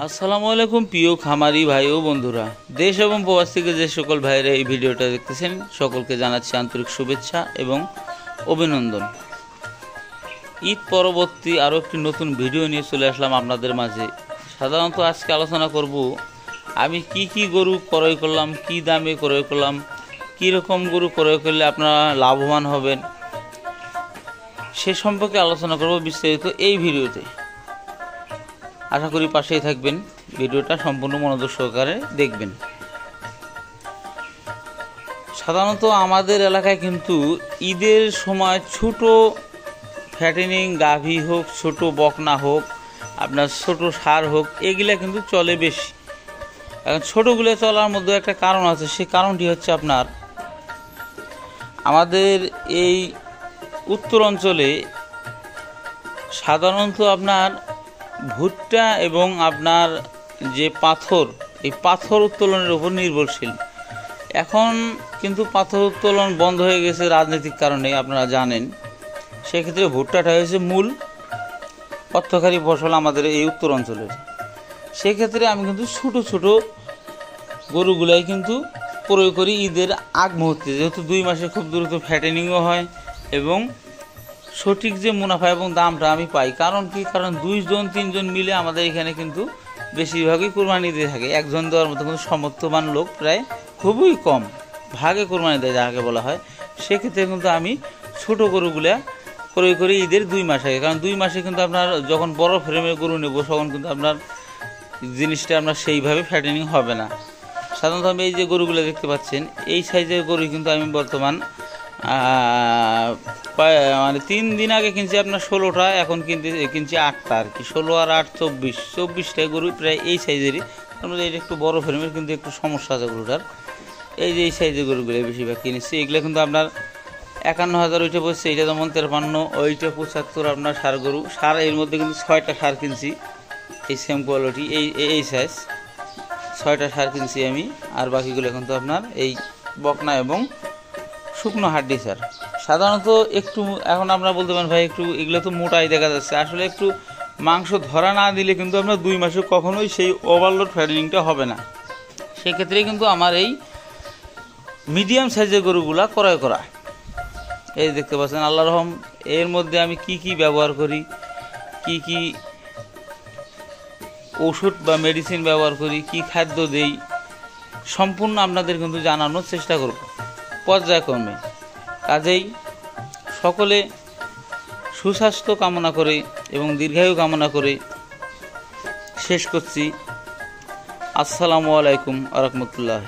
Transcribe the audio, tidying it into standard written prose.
আসসালামু আলাইকুম প্রিয় খামারি ভাই ও বন্ধুরা, দেশ এবং প্রবাস থেকে যে সকল ভাইরা এই ভিডিওটা দেখতেছেন সকলকে জানাচ্ছি আন্তরিক শুভেচ্ছা এবং অভিনন্দন। ঈদ পরবর্তী আরও একটি নতুন ভিডিও নিয়ে চলে আসলাম আপনাদের মাঝে। সাধারণত আজকে আলোচনা করব আমি কি গরু ক্রয় করলাম, কি দামে ক্রয় করলাম, কীরকম গরু ক্রয় করলে আপনারা লাভবান হবেন সে সম্পর্কে আলোচনা করব বিস্তারিত এই ভিডিওতে। আশা করি পাশেই থাকবেন, ভিডিওটা সম্পূর্ণ মনোযোগ সহকারে দেখবেন। সাধারণত আমাদের এলাকায় কিন্তু ঈদের সময় ছোট ফ্যাটেনিং গাভী হোক, ছোট বকনা হোক, আপনার ছোট ষাঁড় হোক, এগুলা কিন্তু চলে বেশি। এখন ছোটোগুলো চলার মধ্যে একটা কারণ আছে, সেই কারণটি হচ্ছে আপনার আমাদের এই উত্তর অঞ্চলে সাধারণত আপনার ভুট্টা এবং আপনার যে পাথর, এই পাথর উত্তোলনের উপর নির্ভরশীল। এখন কিন্তু পাথর উত্তোলন বন্ধ হয়ে গেছে রাজনৈতিক কারণে, আপনারা জানেন। সেক্ষেত্রে ভুট্টাটা হয়েছে মূল অর্থকারী ফসল আমাদের এই উত্তর অঞ্চলের। সেক্ষেত্রে আমি কিন্তু ছোট গরুগুলাই কিন্তু ক্রয় করি ঈদের আগ মুহূর্তে, যেহেতু 2 মাসে খুব দ্রুত ফ্যাটেনিংও হয় এবং সঠিক যে মুনাফা এবং দামটা আমি পাই। কারণ কি? কারণ 2-3 জন মিলে আমাদের এখানে কিন্তু বেশিরভাগই কোরবানি দিয়ে থাকে। একজন দেওয়ার মতো কিন্তু সমর্থবান লোক প্রায় খুবই কম, ভাগে কোরবানি দেয় যাকে বলা হয়। সেক্ষেত্রে কিন্তু আমি ছোট গরুগুলা ক্রয় করি ঈদের 2 মাস আগে। কারণ 2 মাসে কিন্তু আপনার যখন বড় ফ্রেমের গরু নেব তখন কিন্তু আপনার জিনিসটা আপনার সেইভাবে ফ্যাটেনিং হবে না। সাধারণত আমি এই যে গরুগুলো দেখতে পাচ্ছেন, এই সাইজের গরু কিন্তু আমি বর্তমান মানে 3 দিন আগে কিনছি আপনার 16টা, এখন কিনছি 8টা আর কি। 16 আর 8 24টা গরু প্রায় এই সাইজেরই। তার মধ্যে এটা একটু বড় ফ্রেমের, কিন্তু একটু সমস্যা আছে গরুটার। এই যে এই সাইজের গরুগুলো বেশিরভাগ কিনেছি। এগুলো কিন্তু আপনার 51,000 ওইটা পড়ছে, এইটা যেমন 53, ওইটা 75 আপনার ষাঁড় গরু। ষাঁড় এর মধ্যে কিন্তু 6টা ষাঁড় কিনছি, এই সেম কোয়ালিটি, এই সাইজ 6টা ষাঁড় কিনছি আমি। আর বাকিগুলো এখন তো আপনার এই বকনা এবং শুকনো হাড্ডি সার। সাধারণত একটু এখন আপনারা বলতে পারেন ভাই একটু এগুলো তো মোটাই দেখা যাচ্ছে। আসলে একটু মাংস ধরা না দিলে কিন্তু আপনার 2 মাসে কখনোই সেই ওভারলোড ফ্যাটেনিংটা হবে না। সেক্ষেত্রে কিন্তু আমার এই মিডিয়াম সাইজের গরুগুলা ক্রয় করা। এই দেখতে পাচ্ছেন আল্লাহর রহম। এর মধ্যে আমি কি ব্যবহার করি, কি ওষুধ বা মেডিসিন ব্যবহার করি, কি খাদ্য দেই, সম্পূর্ণ আপনাদের কিন্তু জানানোর চেষ্টা করব পর্যায়ক্রমে। কাজেই সকলে সুস্বাস্থ্য কামনা করে এবং দীর্ঘায়ু কামনা করে শেষ করছি। আসসালামু আলাইকুম ওয়া রাহমাতুল্লাহ।